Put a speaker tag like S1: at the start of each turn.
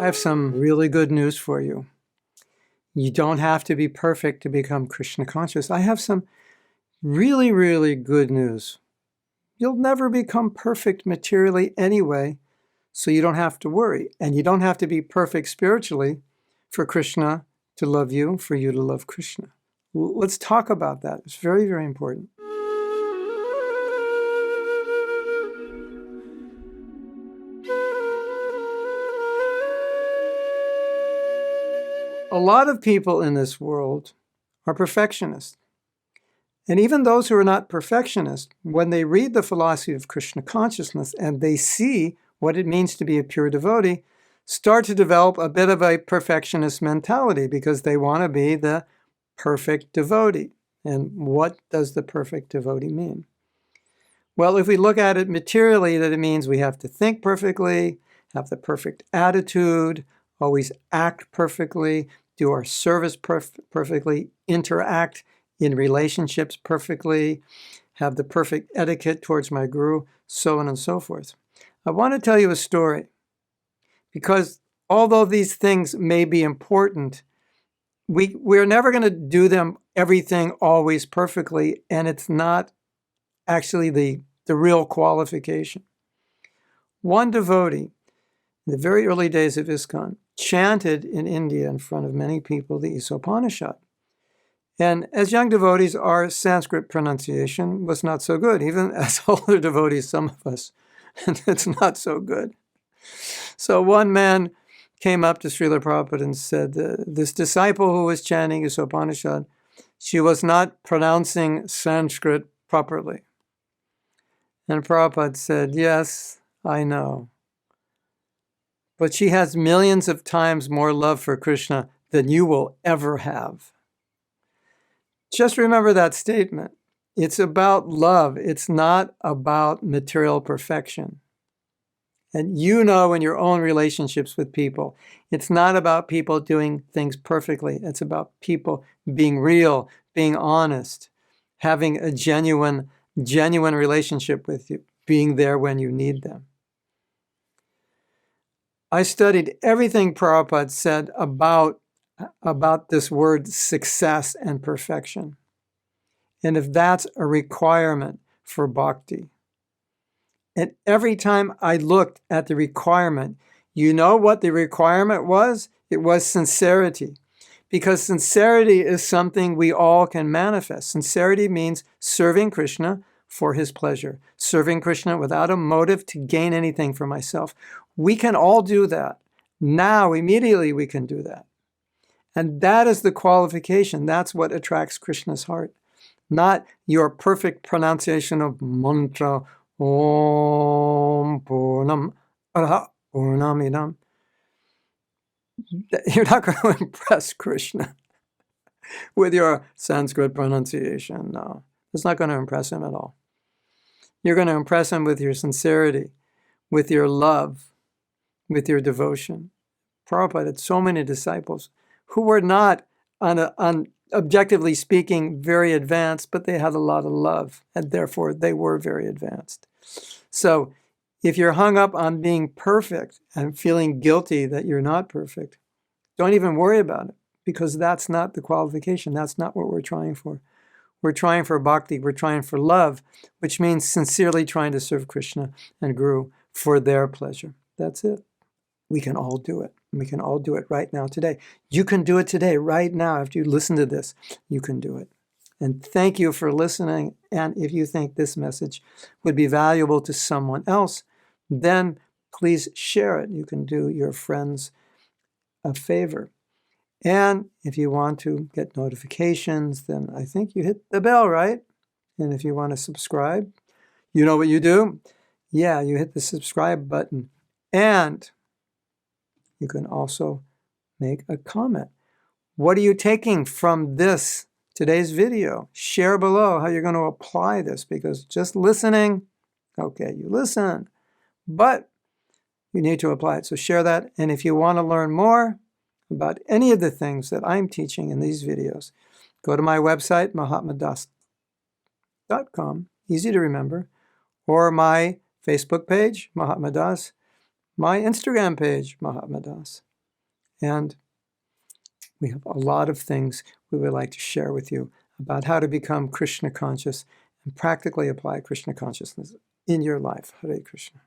S1: I have some really good news for you. You don't have to be perfect to become Krishna conscious. I have some really, really good news. You'll never become perfect materially anyway, so you don't have to worry. And you don't have to be perfect spiritually for Krishna to love you, for you to love Krishna. Let's talk about that. It's very, very important. A lot of people in this world are perfectionists. And even those who are not perfectionists, when they read the philosophy of Krishna consciousness and they see what it means to be a pure devotee, start to develop a bit of a perfectionist mentality because they want to be the perfect devotee. And what does the perfect devotee mean? Well, if we look at it materially, that it means we have to think perfectly, have the perfect attitude, always act perfectly, do our service perfectly, interact in relationships perfectly, have the perfect etiquette towards my guru, so on and so forth. I want to tell you a story because although these things may be important, we're never going to do them everything always perfectly, and it's not actually the real qualification. One devotee, in the very early days of ISKCON, chanted in India in front of many people the Upanishad. And as young devotees, our Sanskrit pronunciation was not so good. Even as older devotees, some of us, it's not so good. So one man came up to Srila Prabhupada and said, this disciple who was chanting Upanishad, she was not pronouncing Sanskrit properly. And Prabhupada said, yes, I know. But she has millions of times more love for Krishna than you will ever have. Just remember that statement. It's about love. It's not about material perfection. And you know in your own relationships with people, it's not about people doing things perfectly. It's about people being real, being honest, having a genuine relationship with you, being there when you need them. I studied everything Prabhupada said about this word success and perfection. And if that's a requirement for bhakti. And every time I looked at the requirement, you know what the requirement was? It was sincerity. Because sincerity is something we all can manifest. Sincerity means serving Krishna for his pleasure, serving Krishna without a motive to gain anything for myself. We can all do that. Now, immediately we can do that. And that is the qualification. That's what attracts Krishna's heart. Not your perfect pronunciation of mantra, Om Purnam Araha Purnamidam. You're not going to impress Krishna with your Sanskrit pronunciation. No, it's not going to impress him at all. You're going to impress him with your sincerity, with your love, with your devotion. Prabhupada had so many disciples who were not, on objectively speaking, very advanced, but they had a lot of love, and therefore they were very advanced. So if you're hung up on being perfect and feeling guilty that you're not perfect, don't even worry about it, because that's not the qualification. That's not what we're trying for. We're trying for bhakti. We're trying for love, which means sincerely trying to serve Krishna and Guru for their pleasure. That's it. We can all do it. We can all do it right now, today. You can do it today, right now. After you listen to this, you can do it. And thank you for listening. And if you think this message would be valuable to someone else, then please share it. You can do your friends a favor. And if you want to get notifications, then I think you hit the bell, right? And if you want to subscribe, you know what you do? Yeah, you hit the subscribe button. And you can also make a comment. What are you taking from today's video? Share below how you're going to apply this, because just listening, okay, you listen, but you need to apply it. So share that. And if you want to learn more about any of the things that I'm teaching in these videos, go to my website, mahatmadas.com, easy to remember, or my Facebook page, Mahatma Das, my Instagram page, Mahatma Das. And we have a lot of things we would like to share with you about how to become Krishna conscious and practically apply Krishna consciousness in your life. Hare Krishna.